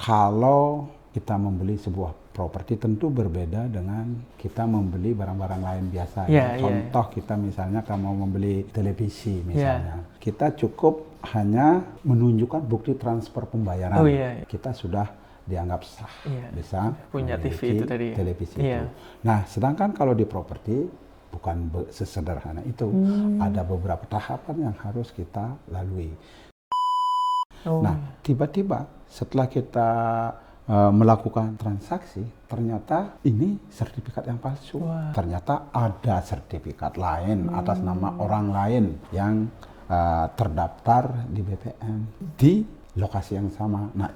Kalau kita membeli sebuah properti tentu berbeda dengan kita membeli barang-barang lain biasa. Contoh kita misalnya kalau mau membeli televisi misalnya, kita cukup hanya menunjukkan bukti transfer pembayaran. Kita sudah dianggap sah, bisa punya TV itu tadi. Televisi itu. Nah, sedangkan kalau di properti bukan sesederhana itu. Ada beberapa tahapan yang harus kita lalui. Nah, tiba-tiba setelah kita melakukan transaksi, ternyata ini sertifikat yang palsu. Ternyata ada sertifikat lain atas nama orang lain yang terdaftar di BPN di lokasi yang sama. Nah,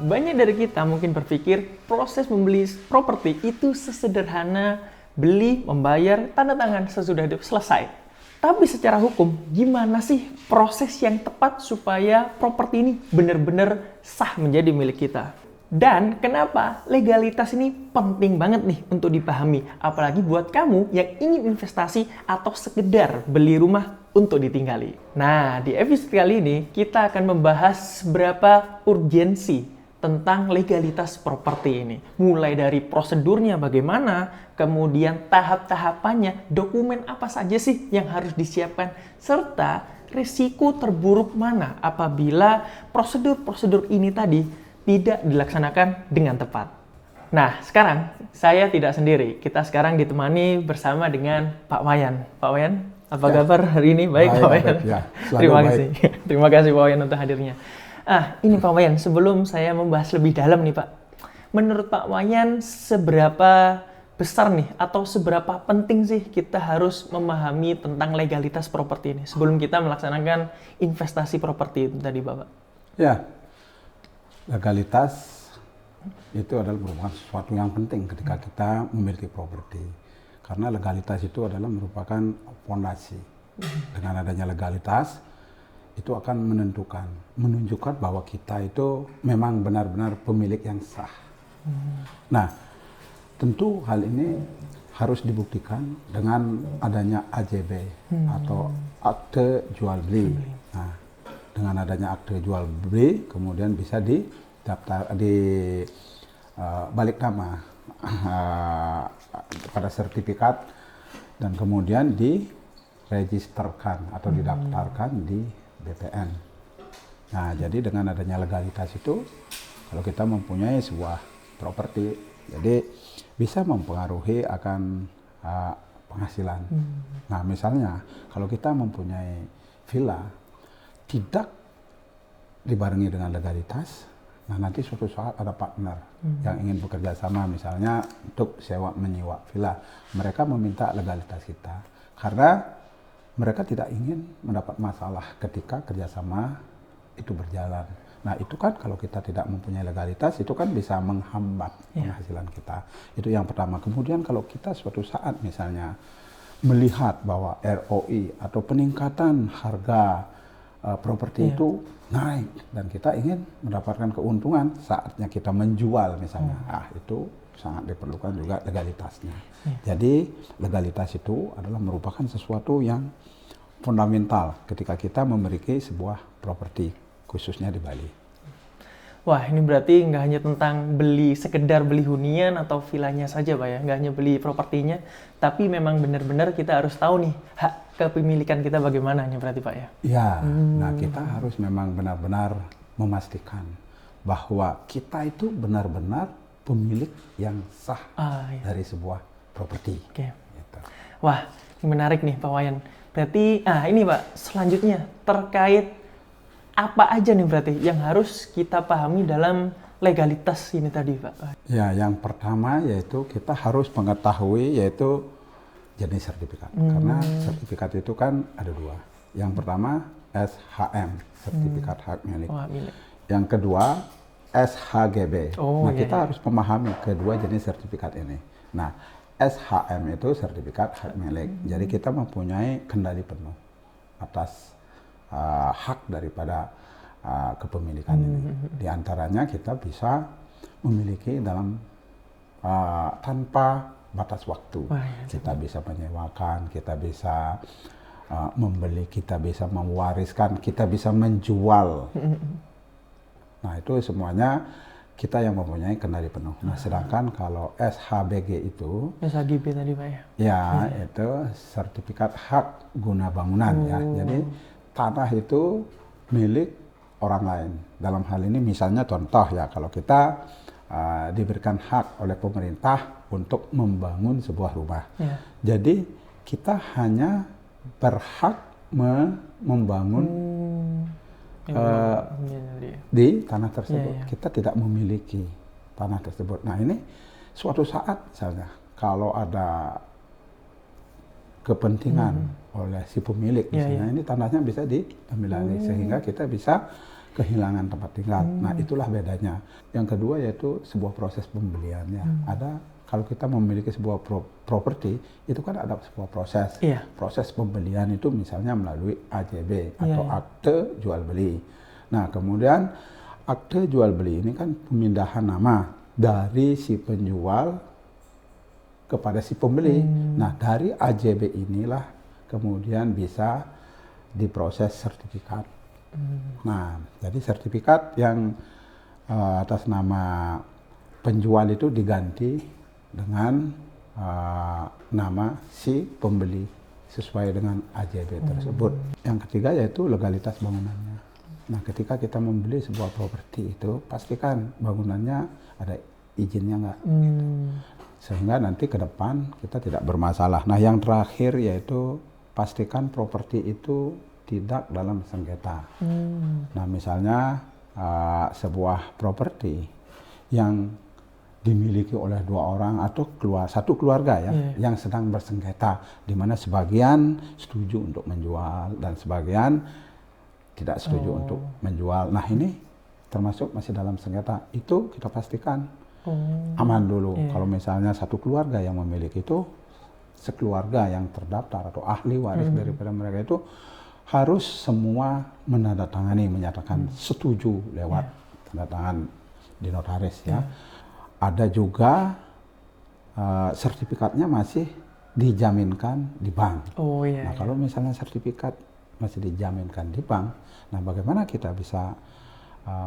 banyak dari kita mungkin berpikir proses membeli properti itu sesederhana beli, membayar, tanda tangan sesudah selesai. Tapi secara hukum, gimana sih proses yang tepat supaya properti ini benar-benar sah menjadi milik kita? Dan kenapa legalitas ini penting banget nih untuk dipahami, apalagi buat kamu yang ingin investasi atau sekedar beli rumah untuk ditinggali. Nah, di episode kali ini kita akan membahas beberapa urgensi tentang legalitas properti ini. Mulai dari prosedurnya bagaimana, kemudian tahap-tahapannya, dokumen apa saja sih yang harus disiapkan, serta risiko terburuk mana apabila prosedur-prosedur ini tadi tidak dilaksanakan dengan tepat. Nah, sekarang saya tidak sendiri. Kita sekarang ditemani bersama dengan Pak Wayan. Pak Wayan, apa kabar hari ini? Baik, Pak Wayan. Terima kasih. Terima kasih Pak Wayan untuk hadirnya. Ini Pak Wayan, sebelum saya membahas lebih dalam nih Pak, menurut Pak Wayan seberapa besar nih atau seberapa penting sih kita harus memahami tentang legalitas properti ini sebelum kita melaksanakan investasi properti itu tadi Bapak? Ya, legalitas itu adalah merupakan sesuatu yang penting ketika kita memiliki properti. Karena legalitas itu adalah merupakan fondasi. Dengan adanya legalitas, itu akan menunjukkan bahwa kita itu memang benar-benar pemilik yang sah. Nah, tentu hal ini harus dibuktikan dengan adanya AJB atau akte jual beli. Nah, dengan adanya akte jual beli, kemudian bisa didaftar di balik nama pada sertifikat dan kemudian diregisterkan atau didaftarkan di BPN. Nah, jadi dengan adanya legalitas itu, kalau kita mempunyai sebuah properti, jadi bisa mempengaruhi akan penghasilan. Nah, misalnya kalau kita mempunyai villa, tidak dibarengi dengan legalitas, nah nanti suatu saat ada partner yang ingin bekerja sama, misalnya untuk sewa menyewa villa, mereka meminta legalitas kita karena mereka tidak ingin mendapat masalah ketika kerjasama itu berjalan. Nah, itu kan kalau kita tidak mempunyai legalitas, itu kan bisa menghambat penghasilan kita. Itu yang pertama. Kemudian kalau kita suatu saat misalnya melihat bahwa ROI atau peningkatan harga properti itu naik dan kita ingin mendapatkan keuntungan saatnya kita menjual misalnya, itu sangat diperlukan juga legalitasnya. Jadi legalitas itu adalah merupakan sesuatu yang fundamental ketika kita memiliki sebuah properti, khususnya di Bali. Wah, ini berarti nggak hanya tentang sekedar beli hunian atau villanya saja Pak ya, nggak hanya beli propertinya, tapi memang benar-benar kita harus tahu nih hak kepemilikan kita bagaimana berarti Pak ya? Ya, nah kita harus memang benar-benar memastikan bahwa kita itu benar-benar pemilik yang sah dari sebuah properti. Gitu. Wah, ini menarik nih Pak Wayan. Berarti, ini Pak, selanjutnya terkait apa aja nih berarti yang harus kita pahami dalam legalitas ini tadi Pak? Ya, yang pertama yaitu kita harus mengetahui yaitu jenis sertifikat. Karena sertifikat itu kan ada dua. Yang pertama SHM, sertifikat hak milik. Yang kedua SHGB. Kita harus memahami kedua jenis sertifikat ini. Nah, SHM itu sertifikat hak milik. Jadi kita mempunyai kendali penuh atas hak daripada kepemilikan ini. Di antaranya kita bisa memiliki dalam tanpa batas waktu. Kita bisa menyewakan, kita bisa membeli, kita bisa mewariskan, kita bisa menjual. Nah itu semuanya kita yang mempunyai kendali penuh. Nah sedangkan kalau SHBG itu, SHGB tadi Pak ya? Ya itu sertifikat hak guna bangunan ya. Jadi tanah itu milik orang lain. Dalam hal ini misalnya contoh ya, kalau kita diberikan hak oleh pemerintah untuk membangun sebuah rumah. Ya. Jadi kita hanya berhak membangun di tanah tersebut. Kita tidak memiliki tanah tersebut. Nah ini suatu saat misalnya kalau ada kepentingan oleh si pemilik, misalnya ini tanahnya bisa diambil alih sehingga kita bisa kehilangan tempat tinggal. Nah itulah bedanya. Yang kedua yaitu sebuah proses pembeliannya. Ada, kalau kita memiliki sebuah properti itu kan ada sebuah proses. Proses pembelian itu misalnya melalui AJB atau akte jual beli. Nah kemudian akte jual beli ini kan pemindahan nama dari si penjual kepada si pembeli. Nah dari AJB inilah kemudian bisa diproses sertifikat. Nah, jadi sertifikat yang atas nama penjual itu diganti dengan nama si pembeli sesuai dengan AJB tersebut. Yang ketiga yaitu legalitas bangunannya. Nah, ketika kita membeli sebuah properti itu, pastikan bangunannya ada izinnya nggak. Sehingga nanti ke depan kita tidak bermasalah. Nah, yang terakhir yaitu pastikan properti itu tidak dalam sengketa. Nah misalnya sebuah properti yang dimiliki oleh 2 orang atau satu keluarga ya, yang sedang bersengketa, di mana sebagian setuju untuk menjual dan sebagian tidak setuju untuk menjual. Nah ini termasuk masih dalam sengketa, itu kita pastikan aman dulu. Kalau misalnya satu keluarga yang memiliki itu, sekeluarga yang terdaftar atau ahli waris daripada mereka itu harus semua menandatangani, menyatakan setuju lewat tanda tangan di notaris ya. Ada juga sertifikatnya masih dijaminkan di bank. Nah kalau misalnya sertifikat masih dijaminkan di bank, nah bagaimana kita bisa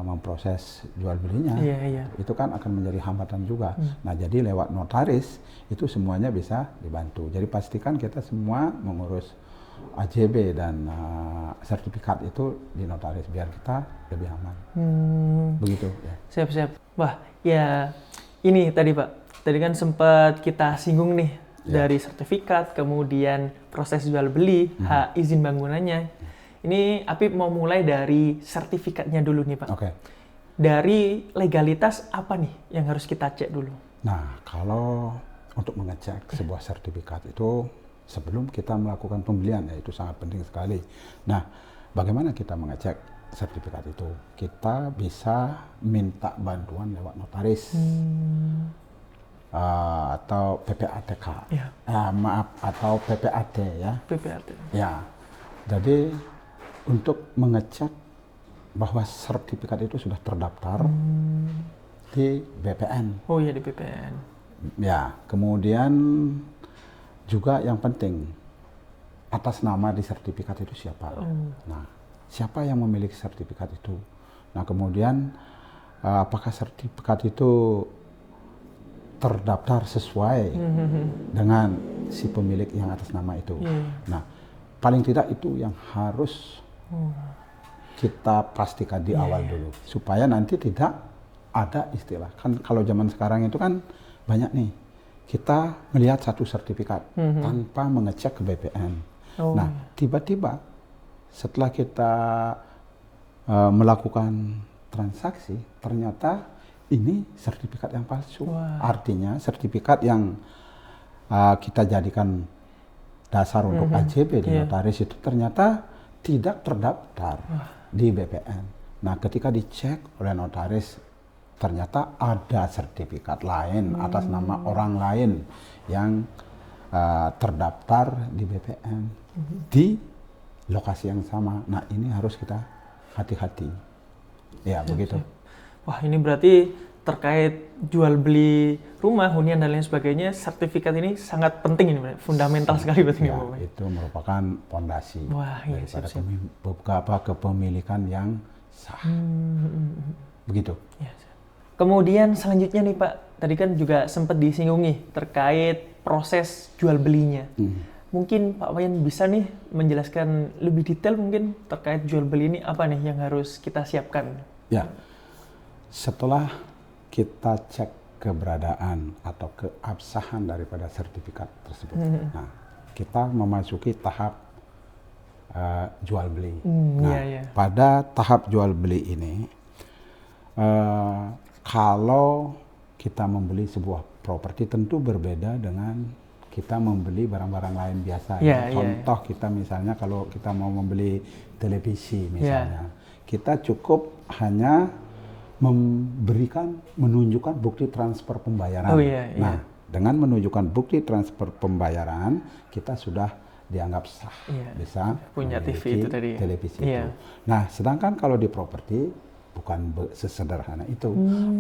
memproses jual belinya? Itu kan akan menjadi hambatan juga. Nah jadi lewat notaris itu semuanya bisa dibantu. Jadi pastikan kita semua mengurus AJB dan sertifikat itu di notaris biar kita lebih aman. Begitu ya. Siap. Wah, ya ini tadi Pak. Tadi kan sempat kita singgung nih dari sertifikat, kemudian proses jual beli, hak izin bangunannya. Ini Apip mau mulai dari sertifikatnya dulu nih Pak. Dari legalitas apa nih yang harus kita cek dulu? Nah, kalau untuk mengecek sebuah sertifikat itu sebelum kita melakukan pembelian, ya itu sangat penting sekali. Nah, bagaimana kita mengecek sertifikat itu? Kita bisa minta bantuan lewat notaris atau PPATK, atau PPAT ya. PPAT. Ya, jadi untuk mengecek bahwa sertifikat itu sudah terdaftar di BPN. Oh iya, di BPN. Ya, kemudian juga yang penting, atas nama di sertifikat itu siapa? Nah, siapa yang memiliki sertifikat itu? Nah, kemudian apakah sertifikat itu terdaftar sesuai dengan si pemilik yang atas nama itu? Nah, paling tidak itu yang harus kita pastikan di awal dulu, supaya nanti tidak ada istilah. Kan kalau zaman sekarang itu kan banyak nih, kita melihat satu sertifikat tanpa mengecek ke BPN. Nah, tiba-tiba setelah kita melakukan transaksi, ternyata ini sertifikat yang palsu. Artinya sertifikat yang kita jadikan dasar untuk AJB di notaris itu ternyata tidak terdaftar di BPN. Nah, ketika dicek oleh notaris, ternyata ada sertifikat lain atas nama orang lain yang terdaftar di BPN di lokasi yang sama. Nah, ini harus kita hati-hati. Ya, begitu. Wah, ini berarti terkait jual beli rumah, hunian dan lain sebagainya, sertifikat ini sangat penting ini, fundamental sekali buat ini, Ya, Bapak. itu merupakan fondasi Wah, iya, daripada siap-siap. beberapa kepemilikan yang sah. Begitu. Ya, siap. Kemudian selanjutnya nih Pak, tadi kan juga sempat disinggung nih terkait proses jual belinya. Mungkin Pak Wayan bisa nih menjelaskan lebih detail mungkin terkait jual beli ini apa nih yang harus kita siapkan? Ya, setelah kita cek keberadaan atau keabsahan daripada sertifikat tersebut, nah kita memasuki tahap jual beli. Nah, pada tahap jual beli ini, kalau kita membeli sebuah properti tentu berbeda dengan kita membeli barang-barang lain biasa. Contoh kita misalnya kalau kita mau membeli televisi misalnya, kita cukup hanya menunjukkan bukti transfer pembayaran. Nah, dengan menunjukkan bukti transfer pembayaran, kita sudah dianggap sah bisa punya TV itu tadi. Televisi itu. Nah, sedangkan kalau di properti bukan sesederhana itu.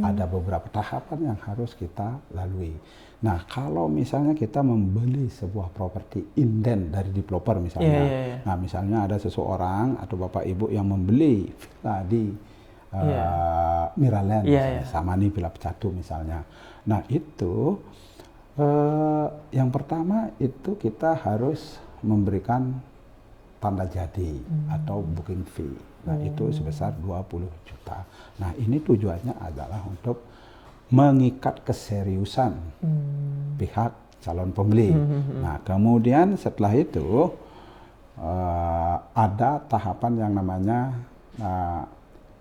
Ada beberapa tahapan yang harus kita lalui. Nah, kalau misalnya kita membeli sebuah properti inden dari developer misalnya. Nah, misalnya ada seseorang atau Bapak Ibu yang membeli villa di Miraland, sama nih Villa Pecatu misalnya. Nah itu yang pertama itu kita harus memberikan tanda jadi atau booking fee. Nah itu sebesar 20 juta. Nah ini tujuannya adalah untuk mengikat keseriusan pihak calon pembeli. Nah kemudian setelah itu ada tahapan yang namanya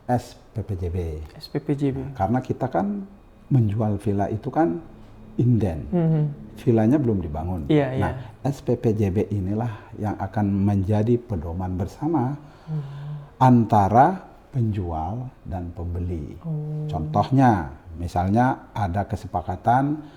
SPPJB. Nah, karena kita kan menjual villa itu kan inden, villanya belum dibangun. Nah, SPPJB inilah yang akan menjadi pedoman bersama antara penjual dan pembeli. Contohnya, misalnya ada kesepakatan,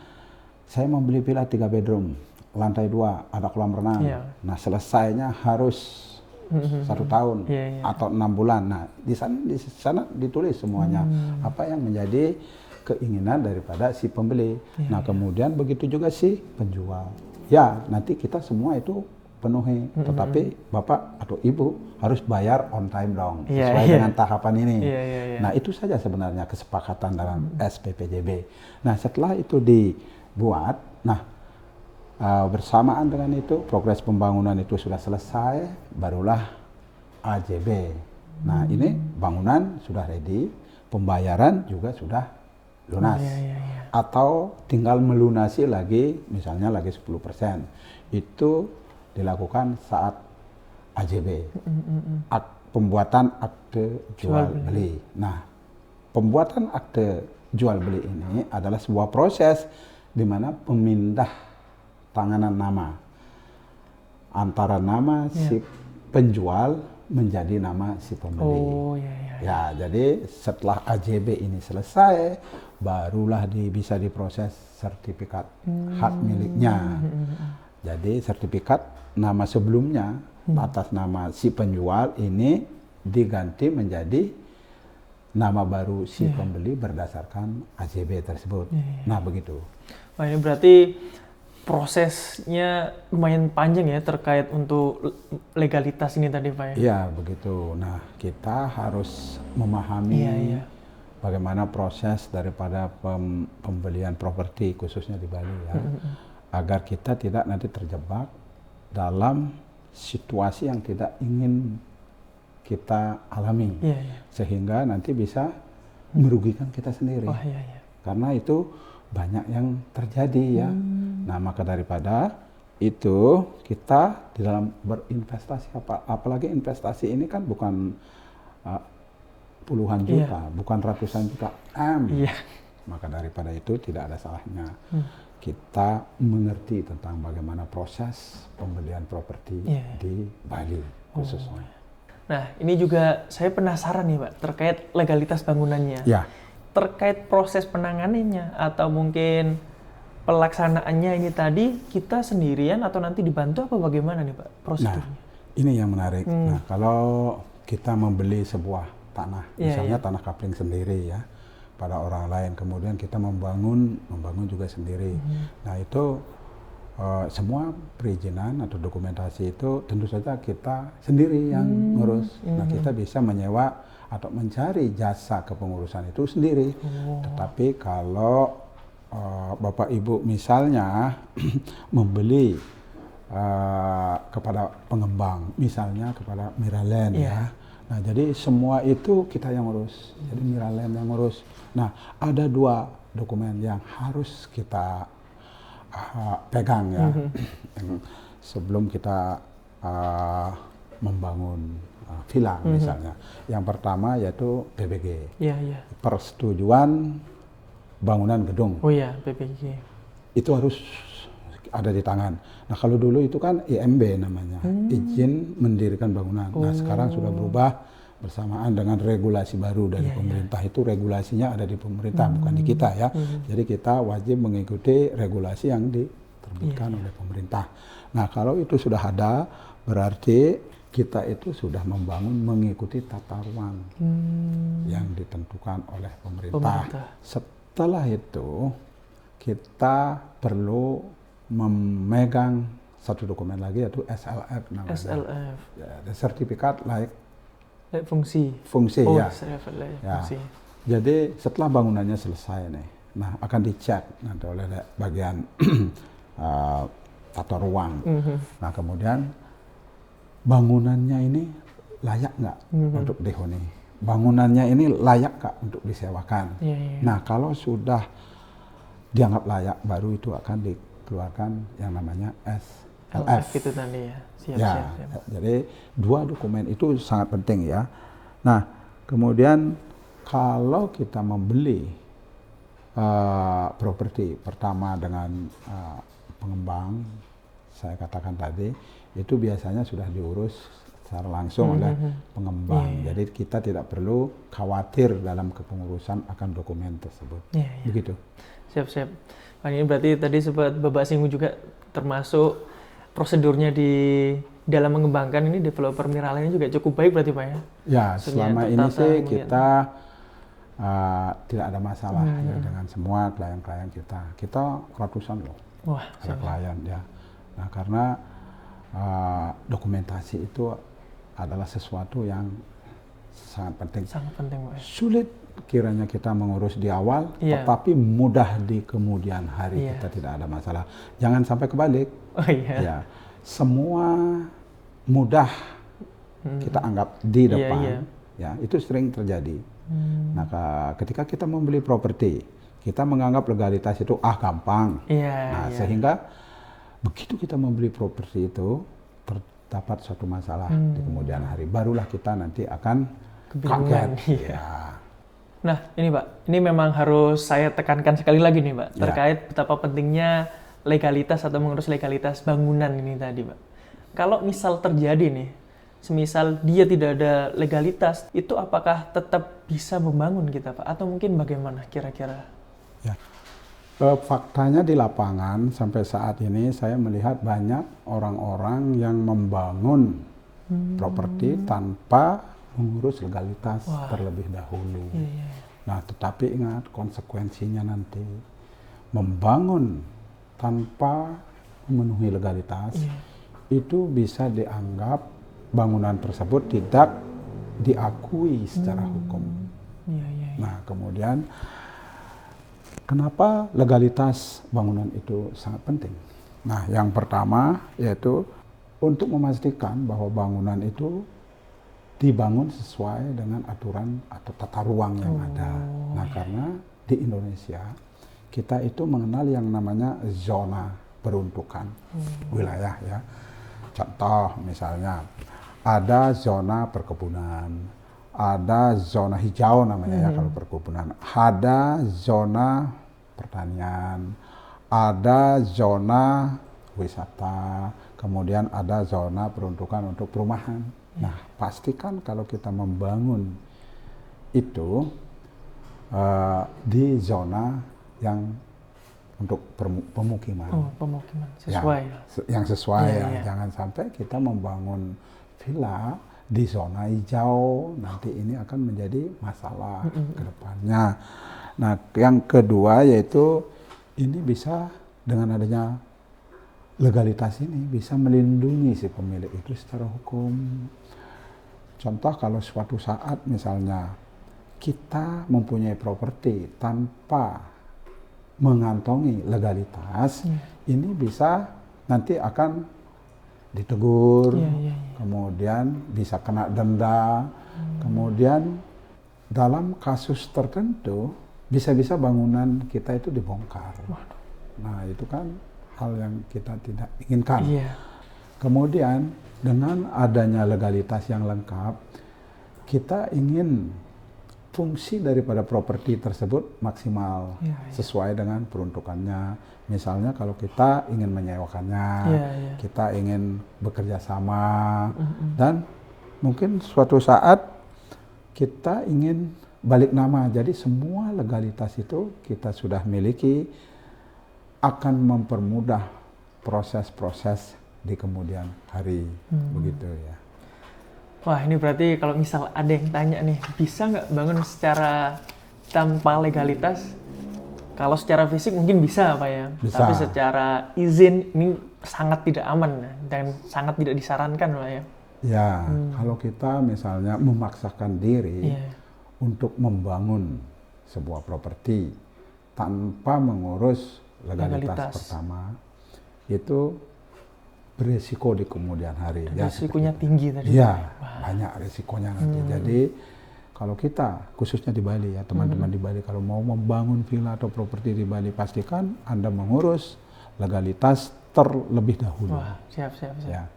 saya membeli villa 3 bedroom, lantai 2, ada kolam renang. Nah, selesainya harus 1 tahun atau 6 bulan. Nah, di sana ditulis semuanya apa yang menjadi keinginan daripada si pembeli. Nah, kemudian begitu juga si penjual. Ya, nanti kita semua itu penuhi, tetapi Bapak atau Ibu harus bayar on time dong, sesuai dengan tahapan ini. Nah, itu saja sebenarnya kesepakatan dalam SPPJB. Nah, setelah itu dibuat, nah bersamaan dengan itu, progres pembangunan itu sudah selesai, barulah AJB. Nah, ini bangunan sudah ready, pembayaran juga sudah lunas. Atau tinggal melunasi lagi, misalnya lagi 10%. Itu dilakukan saat AJB, pembuatan akte jual beli. Nah, pembuatan akte jual beli ini adalah sebuah proses di mana pemindah tanganan nama antara nama si penjual menjadi nama si pembeli. Ya, jadi setelah AJB ini selesai, barulah bisa diproses sertifikat hak miliknya. Jadi sertifikat nama sebelumnya atas nama si penjual ini diganti menjadi nama baru si pembeli berdasarkan AJB tersebut. Nah, begitu. Wah, ini berarti prosesnya lumayan panjang ya terkait untuk legalitas ini tadi Pak ya? Iya, begitu. Nah, kita harus memahami bagaimana proses daripada pembelian properti khususnya di Bali ya. Agar kita tidak nanti terjebak dalam situasi yang tidak ingin kita alami. Sehingga nanti bisa merugikan kita sendiri. Karena itu banyak yang terjadi ya. Nah, maka daripada itu kita di dalam berinvestasi apalagi investasi ini kan bukan puluhan juta, bukan ratusan juta Maka daripada itu tidak ada salahnya kita mengerti tentang bagaimana proses pembelian properti di Bali khususnya. Nah, ini juga saya penasaran nih Pak terkait legalitas bangunannya. Terkait proses penanganannya atau mungkin pelaksanaannya ini tadi kita sendirian atau nanti dibantu apa bagaimana nih Pak prosedurnya? Nah, ini yang menarik. Nah, kalau kita membeli sebuah tanah, misalnya tanah kapling sendiri ya, kepada orang lain. Kemudian kita membangun juga sendiri. Nah itu semua perizinan atau dokumentasi itu tentu saja kita sendiri yang ngurus. Nah kita bisa menyewa atau mencari jasa kepengurusan itu sendiri. Tetapi kalau Bapak Ibu misalnya membeli kepada pengembang, misalnya kepada Miraland ya. Nah jadi semua itu kita yang ngurus. Jadi Miraland yang ngurus. Nah ada 2 dokumen yang harus kita pegang ya, sebelum kita membangun villa misalnya. Yang pertama yaitu PBG, persetujuan bangunan gedung. PBG. Itu harus ada di tangan. Nah kalau dulu itu kan IMB namanya, izin mendirikan bangunan. Nah sekarang sudah berubah bersamaan dengan regulasi baru dari pemerintah. Itu regulasinya ada di pemerintah, bukan di kita ya. Jadi kita wajib mengikuti regulasi yang diterbitkan oleh pemerintah. Nah kalau itu sudah ada, berarti kita itu sudah membangun mengikuti tata ruang yang ditentukan oleh pemerintah. Setelah itu kita perlu memegang satu dokumen lagi yaitu SLF namanya. SLF. Ya, sertifikat layak fungsi. Ya. Fungsi. Jadi setelah bangunannya selesai nih, nah akan dicek nanti oleh bagian tata ruang. Nah kemudian bangunannya ini layak nggak untuk dihuni? Bangunannya ini layak nggak untuk disewakan? Nah kalau sudah dianggap layak, baru itu akan dikeluarkan yang namanya SLF. Itu tadi ya. Siap. Jadi 2 dokumen itu sangat penting ya. Nah, kemudian kalau kita membeli properti pertama dengan pengembang, saya katakan tadi, itu biasanya sudah diurus secara langsung oleh pengembang. Jadi kita tidak perlu khawatir dalam kepengurusan akan dokumen tersebut. Begitu. Siap. Pak, ini berarti tadi sempat Bapak singgung juga termasuk prosedurnya di dalam mengembangkan ini developer Miraland ini juga cukup baik berarti Pak ya? Ya, selama ini sih kita tidak ada masalah ya, dengan semua klien-klien kita. Kita ratusan loh. Wah, ada klien ya. Nah karena dokumentasi itu adalah sesuatu yang sangat penting. Sangat penting Pak. Sulit kiranya kita mengurus di awal, tetapi mudah di kemudian hari kita tidak ada masalah. Jangan sampai kebalik. Ya, semua mudah kita anggap di depan, ya itu sering terjadi. Nah, ketika kita membeli properti, kita menganggap legalitas itu gampang. Sehingga begitu kita membeli properti itu terdapat suatu masalah di kemudian hari, barulah kita nanti akan kaget. Nah ini Pak, ini memang harus saya tekankan sekali lagi nih Pak, terkait betapa pentingnya legalitas atau mengurus legalitas bangunan ini tadi Pak. Kalau misal terjadi nih, semisal dia tidak ada legalitas, itu apakah tetap bisa membangun kita Pak? Atau mungkin bagaimana kira-kira? Ya, faktanya di lapangan sampai saat ini saya melihat banyak orang-orang yang membangun properti tanpa mengurus legalitas terlebih dahulu. Nah, tetapi ingat konsekuensinya nanti membangun tanpa memenuhi legalitas itu bisa dianggap bangunan tersebut tidak diakui secara hukum. Nah, kemudian kenapa legalitas bangunan itu sangat penting? Nah, yang pertama yaitu untuk memastikan bahwa bangunan itu dibangun sesuai dengan aturan atau tata ruang yang ada. Nah, karena di Indonesia kita itu mengenal yang namanya zona peruntukan wilayah ya. Contoh misalnya ada zona perkebunan, ada zona hijau namanya ya kalau perkebunan, ada zona pertanian, ada zona wisata, kemudian ada zona peruntukan untuk perumahan. Nah, pastikan kalau kita membangun itu di zona yang untuk pemukiman. Pemukiman sesuai. Yang sesuai ya. Jangan sampai kita membangun villa di zona hijau, nanti ini akan menjadi masalah ke depannya. Nah, yang kedua yaitu ini bisa dengan adanya legalitas ini bisa melindungi si pemilik itu secara hukum. Contoh kalau suatu saat misalnya kita mempunyai properti tanpa mengantongi legalitas, ini bisa nanti akan ditegur, kemudian bisa kena denda, kemudian dalam kasus tertentu bisa-bisa bangunan kita itu dibongkar. Nah, itu kan hal yang kita tidak inginkan. Kemudian dengan adanya legalitas yang lengkap, kita ingin fungsi daripada properti tersebut maksimal sesuai dengan peruntukannya. Misalnya kalau kita ingin menyewakannya, kita ingin bekerja sama, dan mungkin suatu saat kita ingin balik nama. Jadi semua legalitas itu kita sudah miliki, akan mempermudah proses-proses di kemudian hari, begitu ya. Wah, ini berarti kalau misal ada yang tanya nih, bisa nggak bangun secara tanpa legalitas? Kalau secara fisik mungkin bisa Pak ya, Bisa. tapi secara izin ini sangat tidak aman dan sangat tidak disarankan Pak ya. Ya, kalau kita misalnya memaksakan diri untuk membangun sebuah properti tanpa mengurus legalitas pertama, itu berisiko di kemudian hari. Risikonya tinggi tadi. Iya, banyak risikonya nanti. Jadi kalau kita khususnya di Bali ya, teman-teman di Bali kalau mau membangun villa atau properti di Bali, pastikan Anda mengurus legalitas terlebih dahulu. Wah, siap. Ya.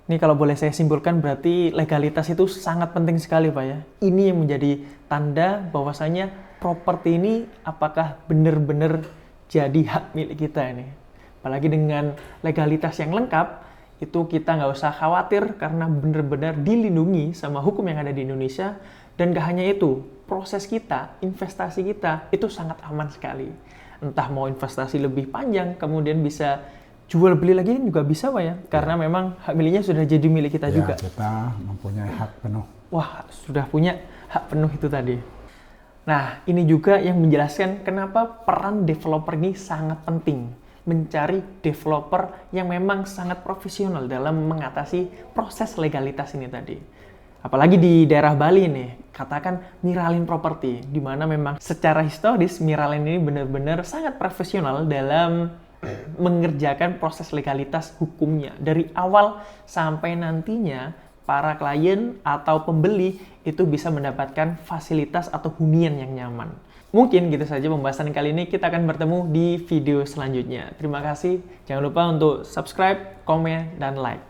Ini kalau boleh saya simpulkan berarti legalitas itu sangat penting sekali Pak ya. Ini yang menjadi tanda bahwasanya properti ini apakah benar-benar jadi hak milik kita ini. Apalagi dengan legalitas yang lengkap, itu kita nggak usah khawatir karena benar-benar dilindungi sama hukum yang ada di Indonesia. Dan gak hanya itu, proses kita, investasi kita itu sangat aman sekali. Entah mau investasi lebih panjang, kemudian bisa jual beli lagi juga bisa Pak ya. Karena memang hak miliknya sudah jadi milik kita juga. Kita mempunyai hak penuh. Wah, sudah punya hak penuh itu tadi. Nah, ini juga yang menjelaskan kenapa peran developer ini sangat penting. Mencari developer yang memang sangat profesional dalam mengatasi proses legalitas ini tadi. Apalagi di daerah Bali nih, katakan Miralin Property, di mana memang secara historis Miralin ini benar-benar sangat profesional dalam mengerjakan proses legalitas hukumnya. Dari awal sampai nantinya para klien atau pembeli itu bisa mendapatkan fasilitas atau hunian yang nyaman. Mungkin gitu saja pembahasan kali ini, kita akan bertemu di video selanjutnya. Terima kasih, jangan lupa untuk subscribe, komen, dan like.